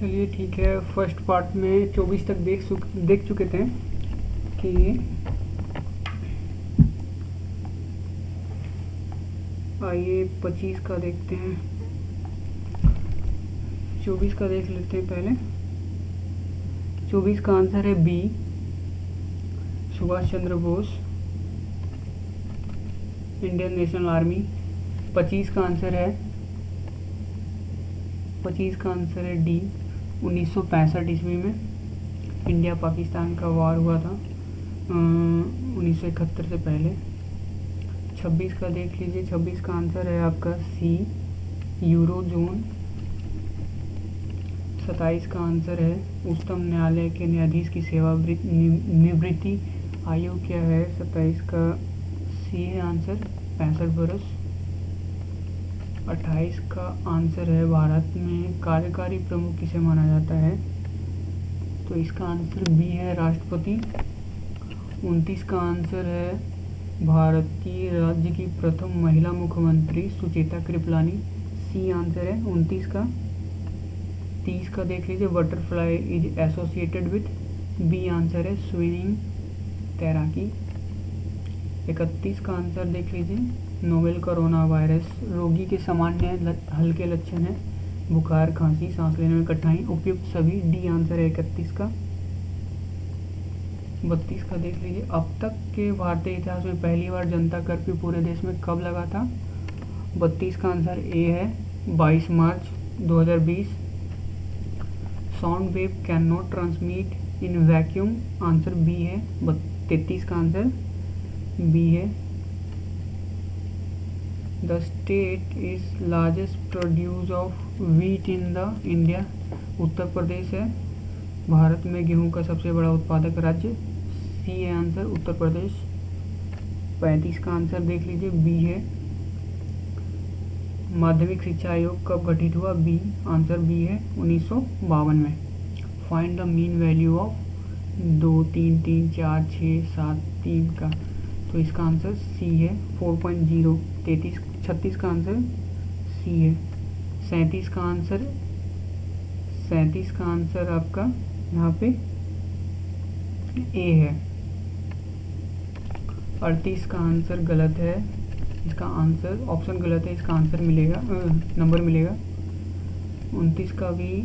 चलिए ठीक है। फर्स्ट पार्ट में 24 तक देख चुके थे कि आइए 25 का देखते हैं। 24 का देख लेते हैं पहले। 24 का आंसर है B, Subhash Chandra Bose, Indian national army. 25 का आंसर है डी, 1965 ईस्वी में इंडिया पाकिस्तान का वार हुआ था 1971 से पहले। 26 का देख लीजिए। 26 का आंसर है आपका सी, यूरो जोन। 27 का आंसर है उच्चतम न्यायालय के न्यायाधीश की निवृत्ति आयु क्या है। 27 का सी है आंसर, 65 वर्ष। 28 का आंसर है भारत में कार्यकारी प्रमुख किसे माना जाता है, तो इसका आंसर बी है, राष्ट्रपति। 29 का आंसर है भारतीय राज्य की प्रथम महिला मुख्यमंत्री सुचेता कृपलानी, सी आंसर है 29 का। 30 का देख लीजिए। Butterfly is associated with, B answer है, स्विमिंग, तैराकी। 31 का आंसर देख लीजिए। नोवेल कोरोना वायरस रोगी के सामान्य हल्के लक्षण है बुखार, खांसी, सांस लेने में कठिनाई, उपयुक्त सभी, डी आंसर है 31 का। 32 का देख लीजिए। अब तक के भारतीय इतिहास में पहली बार जनता कर्फ्यू पूरे देश में कब लगा था। 32 का आंसर ए है, 22 March 2020। Sound wave can not transmit in vacuum, answer B है। 33 का आंसर बी है। The state is largest produce of wheat in the India, Uttar Pradesh है भारत में गेहूं का सबसे बड़ा उत्पादक राज्य, सी है आंसर, उत्तर प्रदेश। 35 का आंसर देख लीजिए, बी है। माध्यमिक शिक्षा आयोग कब गठित हुआ, बी आंसर बी है, 1952 में। Find the mean value of 2, 3, 3, 4, 6, 7, 3 का, तो इसका आंसर सी है, 4.0। 36 का आंसर सी है। 37 का आंसर आपका यहाँ पे ए है। 38 का आंसर गलत है, इसका आंसर ऑप्शन गलत है, इसका आंसर मिलेगा, नंबर मिलेगा। 39 का भी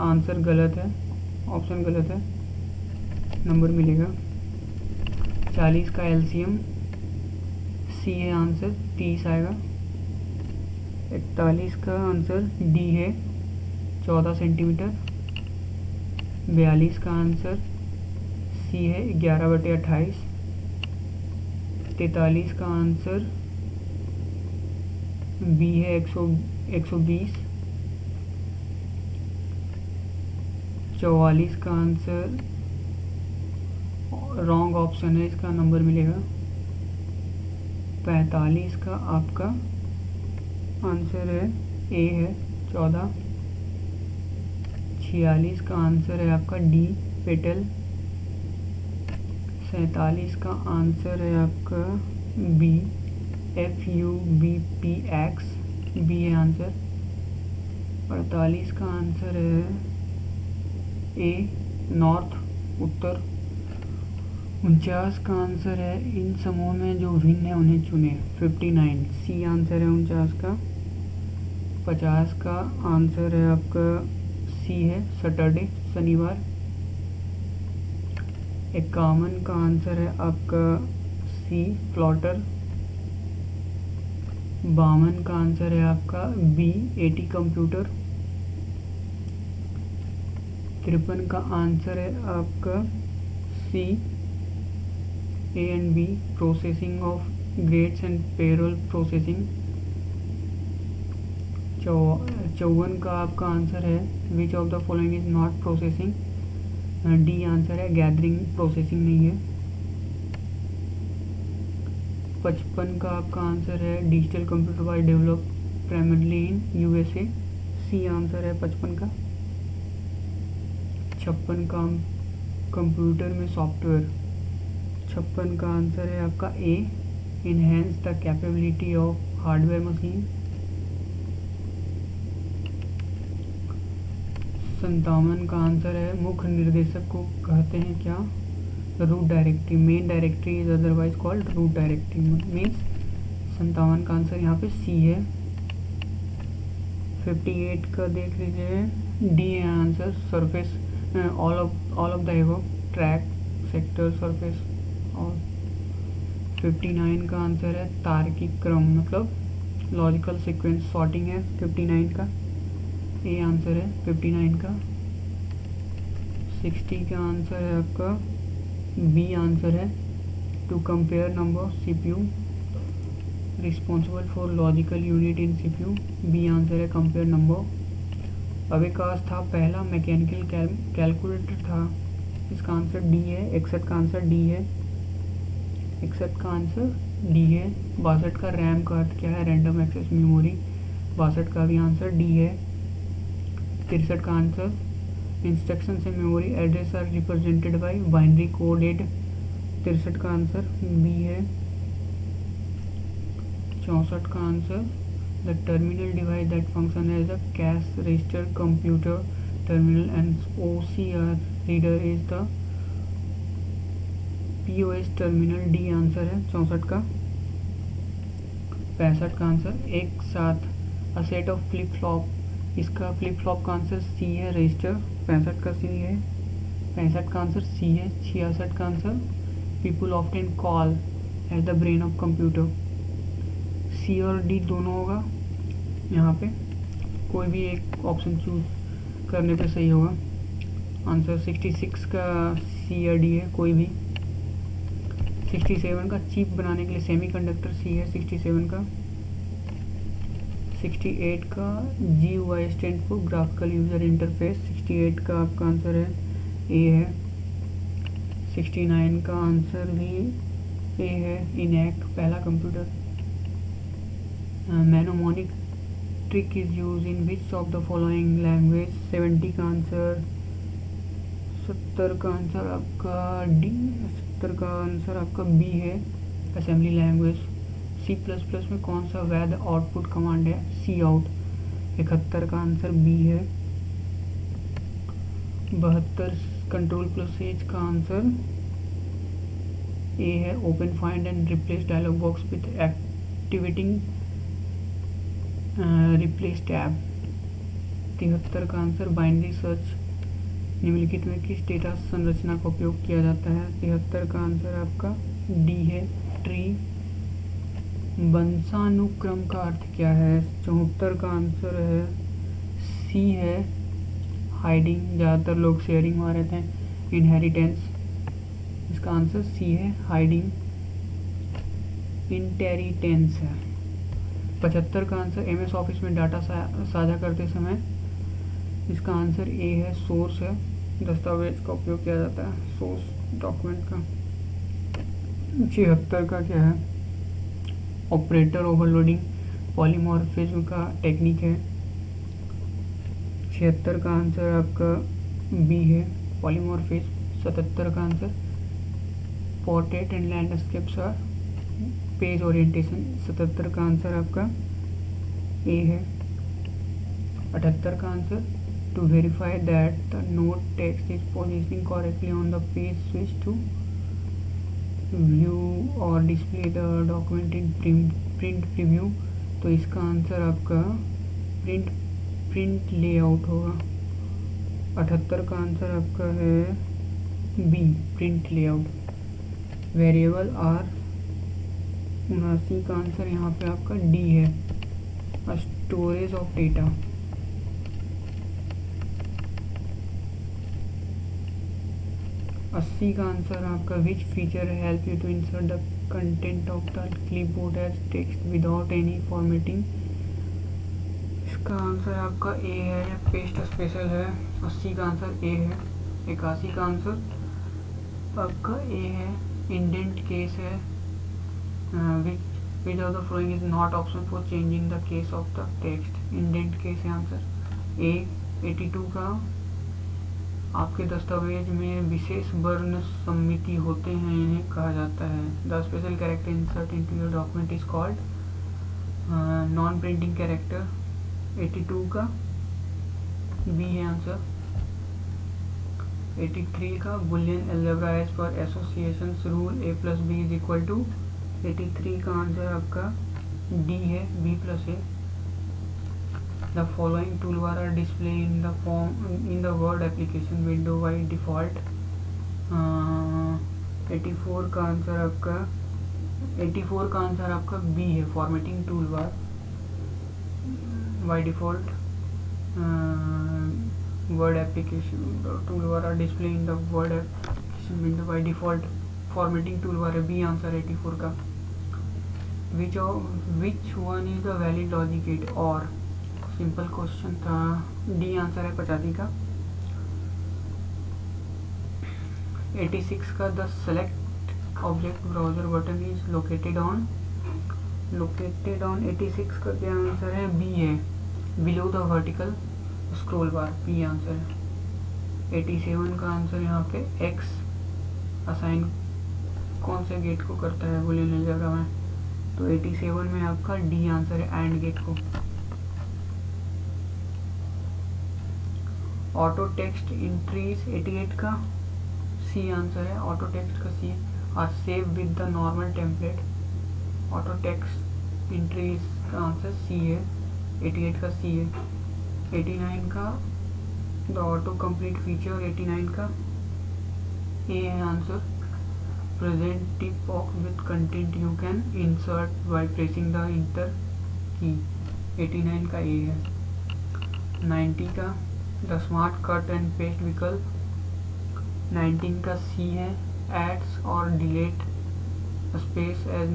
आंसर गलत है, ऑप्शन गलत है, नंबर मिलेगा। 40 का एलसीएम सी है आंसर, 30 आएगा। 41 का आंसर डी है, 14 सेंटीमीटर। 42 का आंसर सी है, 11/28। 43 का आंसर बी है, 120। 44 का आंसर रॉन्ग ऑप्शन है, इसका नंबर मिलेगा। 45 का आपका आंसर है ए है, 14। 46 का आंसर है आपका डी, पेटल। 47 का आंसर है आपका बी, FUBPX, बी है आंसर। 48 का आंसर है ए, नॉर्थ, उत्तर। 49 का आंसर है इन समूह में जो भिन्न है उन्हें चुने, 59, सी आंसर है 49 का। 50 का आंसर है आपका सी है, सैटरडे, शनिवार। 51 का आंसर है आपका सी, प्लॉटर। 52 का आंसर है आपका बी, AT कंप्यूटर। 53 का आंसर है आपका C, A and B, processing of grades and payroll processing. 54 का आपका आंसर है which of the following is not processing, D answer है, गैदरिंग, प्रोसेसिंग नहीं है। 55 का आपका आंसर है digital computer was develop primarily in USA, C answer है 55 का। 56 का कंप्यूटर में सॉफ्टवेयर, 56 का आंसर है आपका A, enhance the capability of hardware machine. 57 का आंसर है मुख्य निर्देशक को कहते हैं क्या? Root directory. Main directory is otherwise called root directory. Means 57 का आंसर यहाँ पे सी है। 58 का देख लीजिए, डी है answer. Surface all of the above, track, sector, surface. और 59 का आंसर है तार्किक क्रम, मतलब लॉजिकल सीक्वेंस, सॉर्टिंग है 59 का। ए आंसर है 59 का। 60 का आंसर है आपका बी आंसर है। To compare number CPU responsible for logical unit in CPU, B answer है कंपेयर नंबर। अविकास था पहला मैकेनिकल कैलकुलेटर था, इसका आंसर डी है। 61 का आंसर डी है। 61 का आंसर डी है। 62 का रैम का अर्थ क्या है? Random access memory. 62 का भी आंसर डी है। 63 का आंसर इंस्ट्रक्शन से memory address are represented by binary coded. 63 का आंसर बी है। 64 का answer the terminal device that function as a cash register computer terminal and OCR reader is the POS terminal, D answer है 64 का। 65 का answer एक साथ a set of flip flop, इसका flip flop का answer C है, register. 65 का C है। 65 का आंसर सी है। 66 का answer people often call as the brain of computer, C और डी दोनों होगा यहाँ पे, कोई भी एक ऑप्शन चूज करने पे सही होगा आंसर। 66 का सी या डी है, कोई भी। 67 का चिप बनाने के लिए सेमीकंडक्टर, सी है 67 का। 68 का GUI stand for graphical user interface, 68 का आपका आंसर है ए है। 69 का आंसर भी ए है, इनैक्ट, पहला computer. Mnemonic trick is use in which of the following language, 70 का आंसर। 70 का आंसर आपका डी, 70 का आंसर आपका बी है, असेंबली लैंग्वेज। C++ में कौन सा वैध आउटपुट कमांड है? सी आउट। 71 का आंसर बी है। 72 कंट्रोल प्लस एच का आंसर ए है, open find and replace dialog box with activating replace tab. 73 का आंसर बाइनरी सर्च, निम्नलिखित में किस डेटा संरचना का उपयोग किया जाता है? 73 का आंसर आपका डी है, ट्री। वंशानुक्रम का अर्थ क्या है? 74 का आंसर है सी है, हाइडिंग, ज़्यादातर लोग शेयरिंग में रहते हैं। इनहेरिटेंस, इसका आंसर सी है, हाइडिंग। इंटेरिटेंस है। 75 का आंसर MS ऑफिस में डाटा साझा करते समय, इसका आंसर ए है, सोर्स है, दस्तावेज का उपयोग किया जाता है, सोर्स डॉक्यूमेंट का। 76 का क्या है? ऑपरेटर ओवरलोडिंग पॉलीमॉर्फिज्म का टेक्निक है। 76 का आंसर आपका बी है, पॉलीमॉर्फिज्म। 77 का answer portrait and landscapes are page orientation, 77 का आंसर आपका ए है। 78 का answer to verify that the note text is positioning correctly on the page, switch to view और display the document in print preview, तो इसका answer आपका print layout होगा। 78 का आंसर आपका है B, print layout. Variable R, 79 का answer यहाँ पे आपका डी है, स्टोरेज ऑफ डेटा। 80 का आंसर आपका which feature help you to insert the content of the clipboard as text without any formatting, इसका आंसर आपका ए है, या पेस्ट स्पेशल है। 80 का आंसर ए है। 81 का आंसर आपका ए है, इंडेंट केस है। Which of the following is not option for changing the case of the text, indent case है आंसर ए। 82 का आपके दस्तावेज में विशेष वर्ण सम्मिति होते हैं, इन्हें कहा जाता है। The special character insert into your document is called non printing character. 82 का बी है आंसर। 83 का Boolean algebra as per association rule a plus B is equal to, 83 का आंसर आपका डी है, B plus A. The following toolbar are display in the form in the Word application window by default. 84 का answer आपका 84 का answer आपका B है, formatting tool bar by default. Word application tool bar are display in the Word application window by default, formatting tool bar है, B answer 84 का। Which one is the valid logic gate, और simple question था, D answer है 85 का। 86 का the select object browser button is located on 86 का क्या answer है, बी है, below the vertical scroll bar, B answer है। 87 का आंसर यहाँ पे एक्स असाइन कौन से गेट को करता है बुलियन अलजेब्रा में, तो 87 में आपका डी आंसर है, एंड गेट को। ऑटो टेक्स्ट एंट्रीज 88 का सी आंसर है, ऑटो टेक्स्ट का C are save with the normal template, auto text entries का आंसर सी है, 88 का सी है। 89 का द ऑटो कंप्लीट फीचर, 89 का ए है answer, present tick box with content you can insert by pressing the enter key, 89 का A है। 90 का the smart cut and paste विकल्प, 19 का सी है, एड्स और delete space as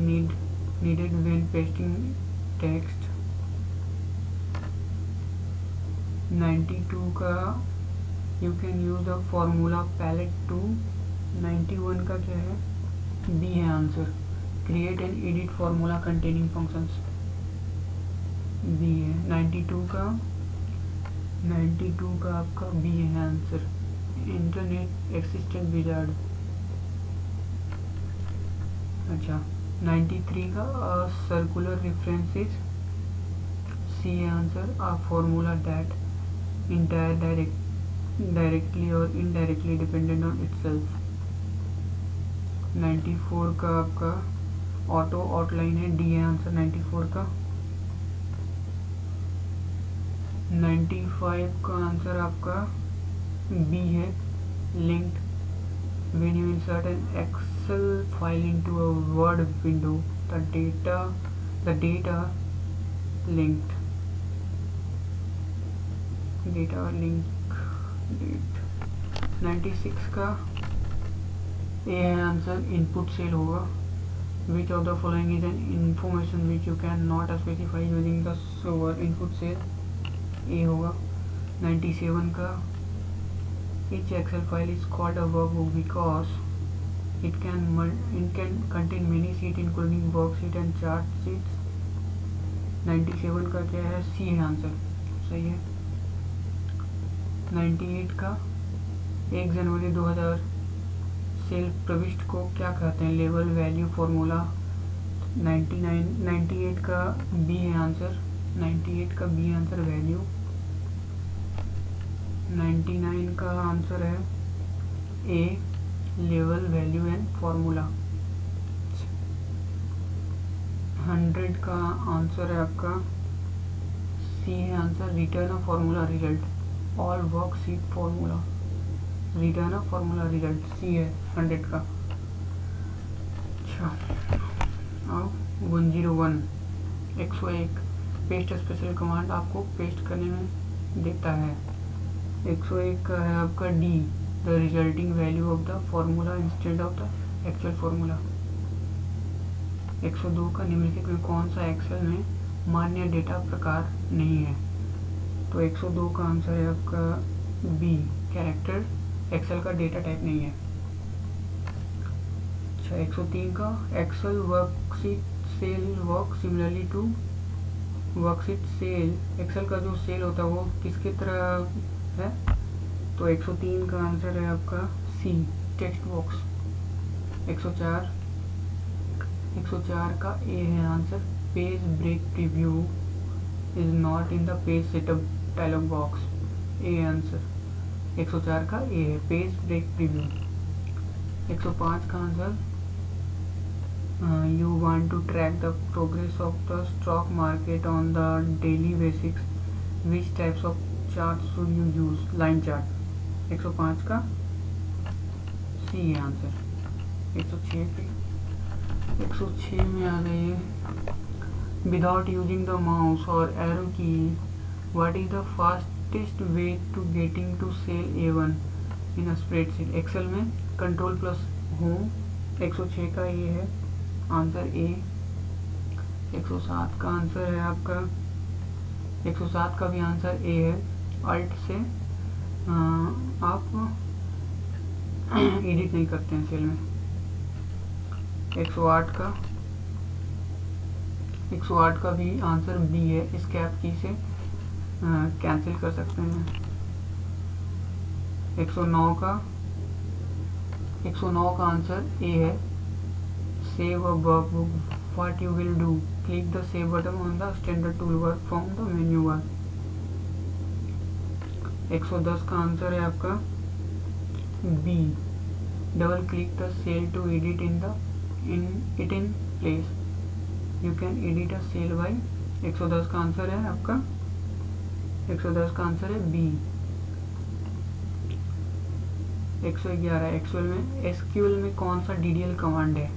needed when pasting text। 92 का you can use the formula palette to। 91 का क्या है, बी है answer, create and edit formula containing functions, B है। 92 का आपका बी है आंसर, इंटरनेट एक्सिस्टेंट विजार्ड। अच्छा, 93 का सर्कुलर रेफरेंसेस, सी है answer, a formula that entire directly or indirectly dependent on itself. 94 का आपका ऑटो आउटलाइन है, डी है आंसर 94 का। 95 का आंसर आपका बी है, linked when you insert an Excel file into a Word window, the data linked data link date। 96 का A है आंसर, इनपुट सेल होगा। which of the following is an information which you can not specify using the server input cell, ए होगा। 97 का each Excel file is called a workbook because it can contain many sheets including worksheet and chart sheets। 97 का क्या है, सी है answer, सही है। 98 का 1 जनवरी 2000 cell प्रविष्ट को क्या कहते हैं, लेवल वैल्यू फॉर्मूला। 98 का बी है आंसर, 98 का बी आंसर वैल्यू। 99 का आंसर है A, level value and formula. 100 का आंसर है आपका सी है answer, return a formula result, all worksheet formula, return a formula result, C है 100 का। अच्छा, अब 101 101 पेस्ट स्पेशल कमांड आपको पेस्ट करने में देता है। 101 का है आपका D, the resulting value of the formula instead of the actual formula. 102 का निम्नलिखित में कौन सा एक्सेल में मान्य डेटा प्रकार नहीं है, तो 102 का आंसर है आपका बी, कैरेक्टर एक्सेल का डेटा टाइप नहीं है। अच्छा, 103 का Excel worksheet cell work similarly to worksheet cell, Excel का जो सेल होता है वो किसकी तरह है, तो 103 का आंसर है आपका सी, टेक्स्ट बॉक्स। 104 का ए है answer, page break preview is not in the page setup dialog box, A answer. 104 का ए है, पेज ब्रेक प्रीव्यू। 105 का answer, you want to track the progress of the stock market on the daily basis, which types of charts should you use? Line chart. 105 का C है answer. 106 में आ गई है, without using the mouse or arrow key, what is the fastest way to getting to cell A1 in a spreadsheet? Excel में control plus home. 106 का ये है answer A. 107 का आंसर है आपका, 107 का भी आंसर ए है। अल्ट से आप एडिट नहीं करते हैं सेल में। 108 का भी आंसर बी है, एस्केप की से कैंसिल कर सकते हैं। 109 का आंसर ए है, save a workbook, what you will do, click the save button on the standard toolbar from the menu bar। 110 का आंसर है आपका B, double click the cell to edit in place, you can edit a cell by. 110 का answer है आपका, 110 का answer है B. 111 SQL में कौन सा डीडीएल कमांड है?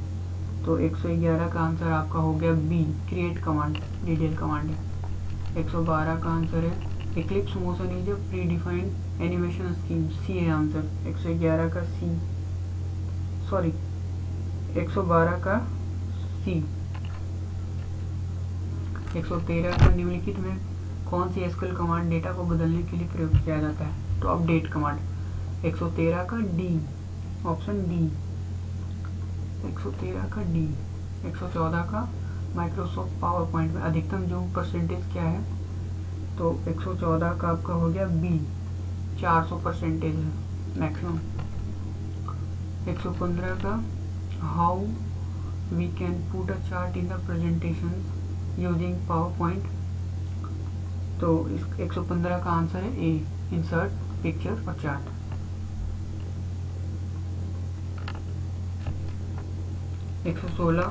तो 111 का आंसर आपका हो गया B, create command DDL command है। 112 का आंसर है eclipse motion is a predefined animation scheme, C है आंसर। 111 का सी, सॉरी 112 का सी। 113 का निम्नलिखित में कौन सी एसक्यूएल कमांड डेटा को बदलने के लिए प्रयोग किया जाता है? तो अपडेट कमांड। 113 का डी, ऑप्शन डी। 113 का डी। 114 का माइक्रोसॉफ्ट पावर पॉइंट में अधिकतम जूम परसेंटेज क्या है? तो 114 का आपका हो गया बी, 400% है मैक्सिमम। 115 का how we can put a chart in the presentation using PowerPoint, तो इस 115 का आंसर है ए, इंसर्ट पिक्चर और चार्ट। 116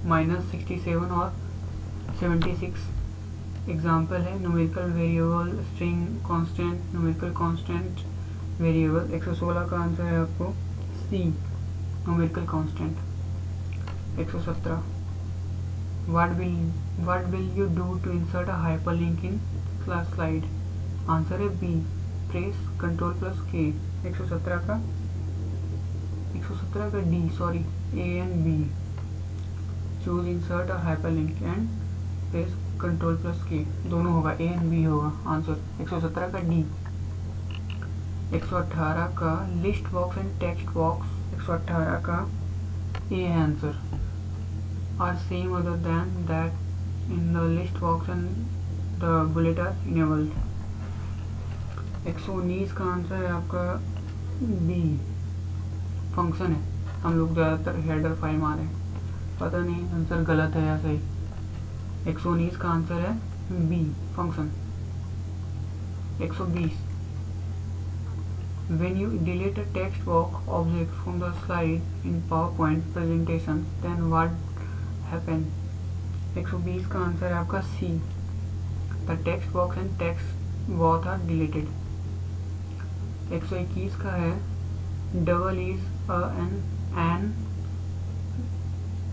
-67 और 76 एग्जाम्पल है, numerical variable, string constant, numerical constant variable. 116 का आंसर है आपको C, numerical constant. 117 what will you do to insert a hyperlink in class slide? Answer है B, press control plus K. 117 का D, sorry A and B, choose insert a hyperlink and press control plus K, दोनों होगा, A and B होगा answer. 117 का D. 118 का list box and text box, 118 का A है answer. Are same other than that in the list box and the bullet are enabled. 119 का answer है आपका बी, फंक्शन है। हम लोग ज़्यादातर हेडर फाइल मारे हैं, पता नहीं आंसर गलत है या सही। 119 का आंसर है B, function. 120 when you delete a text box object from the slide in PowerPoint presentation then what happen? 120 का आंसर है आपका सी, the text box and text both are deleted। 121 का है double is an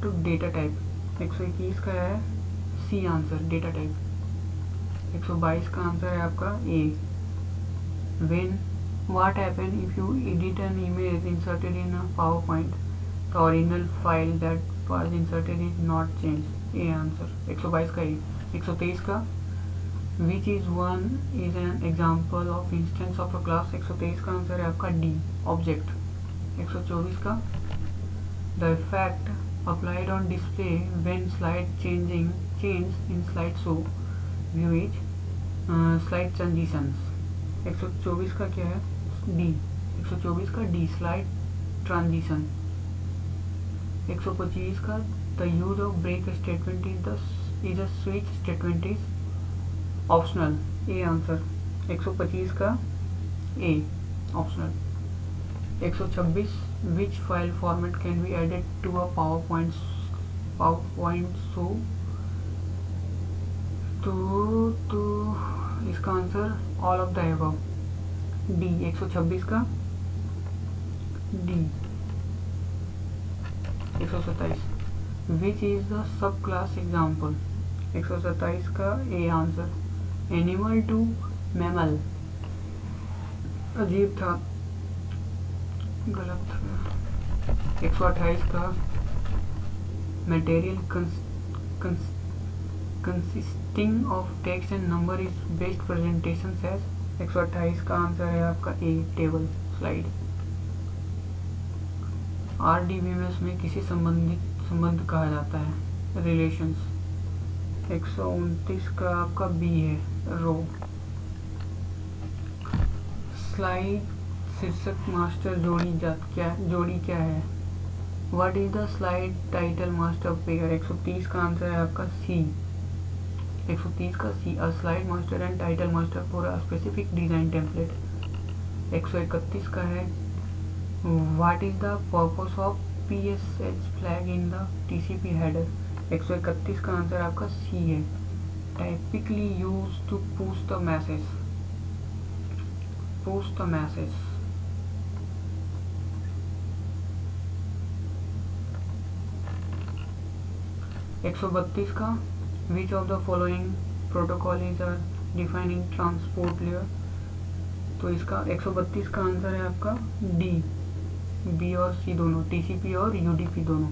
to data type। 121 का है C answer, data type. 122 का answer है आपका ए, when what happen if you edit an image inserted in a PowerPoint, the original file that was inserted is not changed, A answer. 122 का ए। 123 का which is one is an example of instance of a class, 123 का answer है आपका D, object. 124 का the effect applied on display when slide change in slideshow view is slide transitions। 124 का क्या है D, 124 का डी, स्लाइड ट्रांजिशन। 125 का the use of break statement is a switch statement is optional, A answer. 125 का A, optional. 126 which file format can be added to a PowerPoint show. तो इसका answer all of the above, D. 126 का D. 127 which is the subclass example. 127 का A answer. Animal to mammal, अजीब था, गलत था। 128 का material consisting of text and number is best presentation as. 128 का आंसर है आपका ए, टेबल स्लाइड। RDBMS में किसी संबंध कहा जाता है, रिलेशंस। 129 का आपका बी है, रो। स्लाइड शीर्षक मास्टर जोड़ी क्या है। What is the slide title master pair. 130 का आंसर है आपका सी। 130 का C, a slide master and title master for a specific design template. 131 का है what is the purpose of PSH flag in the TCP header. 131 का answer आपका C है, typically use to push the message. 132 का which of the following protocol is defining transport layer. तो इसका 132 का answer है आपका डी। बी और सी दोनों, TCP और UDP दोनों।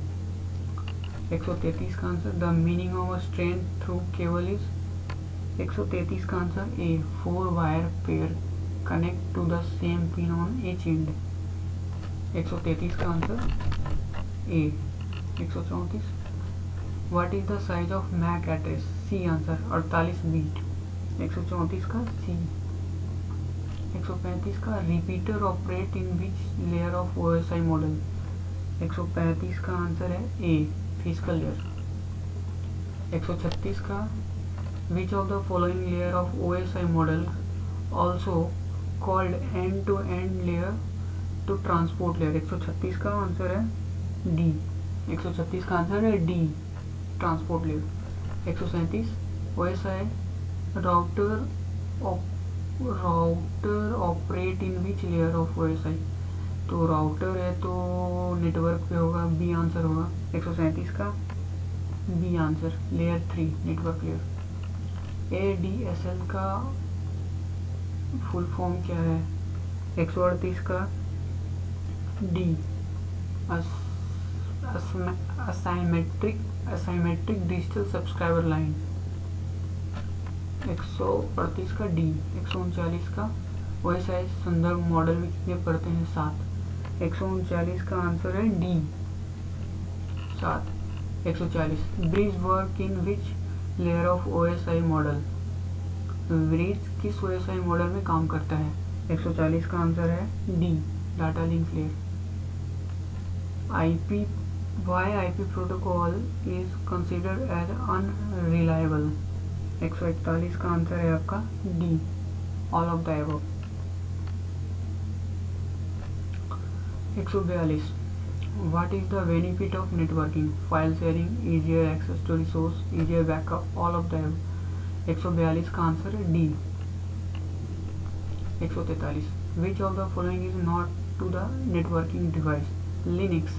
133 का answer the meaning of a strain through cable is. 133 का answer A, 4 wire pair connect to the same pin on each end. 133 का answer A. 134 what is the size of MAC address. C answer, 48 bit. 134 का C. 135 का repeater operate in which layer of OSI model. 135 का answer है A, physical layer. 136 का which of the following layer of OSI model also called end to end layer to transport layer. 136 का answer है D. 136 का answer है D, transport layer. 137 OSI router operate in which layer of OSI। तो router है तो network पे होगा, B answer होगा। 137 का B answer, layer 3, network layer. ADSL का फुल फॉर्म क्या है। 138 का D, asymmetric digital subscriber line. 138 का डी। 139 का OSI संदर्भ मॉडल में कितने परतें हैं, 7। 139 का आंसर है D, 7। 140 bridge work in which layer of OSI model. Bridge किस OSI मॉडल में काम करता है। 140 का आंसर है D, data link layer. Why IP protocol is considered as unreliable. 141 का आंसर है आपका D, all of the above. 142 what is the benefit of networking. File sharing, easier access to resource, easier backup, all of the above. 142 का answer है D. 143 which of the following is not to the networking device. Linux.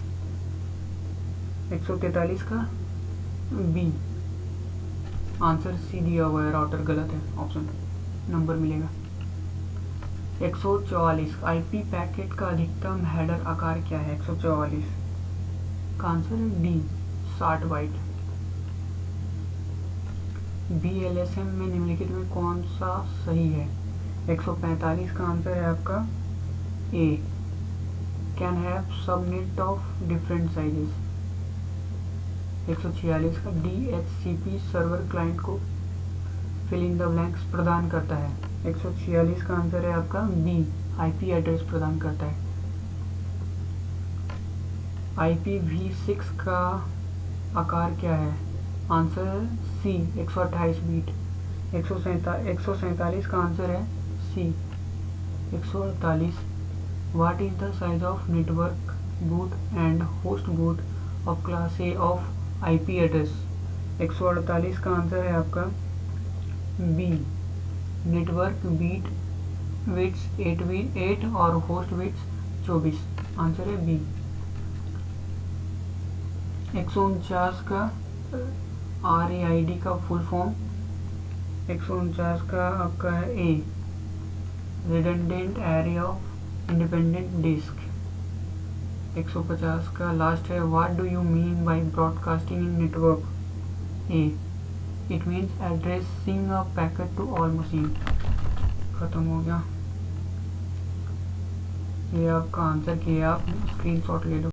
143 का B answer, सी दिया हुआ है, router गलत है, option number मिलेगा। 144 IP packet का अधिकतम हेडर आकार क्या है। 144 का आंसर है डी, 60 बाइट। BLSM में निम्नलिखित में कौन सा सही है। 145 का आंसर है आपका A, can have subnet of different sizes. 146 का DHCP सर्वर क्लाइंट को फिल इन द ब्लैंक्स प्रदान करता है। 146 का आंसर है आपका बी, IP एड्रेस प्रदान करता है। IPv6 का आकार क्या है। Answer C, 128 beat. 147 का आंसर है सी, 148 what is the size of network boot and host boot of class A of IP address? 148 का आंसर है आपका बी। नेटवर्क बीट विड्स 8 और होस्ट विड्स 24, आंसर है बी। 149 का RAID का फुल फॉर्म, 149 का आपका है A, redundant array of independent disk. 150 का लास्ट है, what do you mean by broadcasting in network? A, it means addressing a packet to all machine. खत्म हो गया, ये आपका आंसर किया, आप स्क्रीनशॉट ले लो।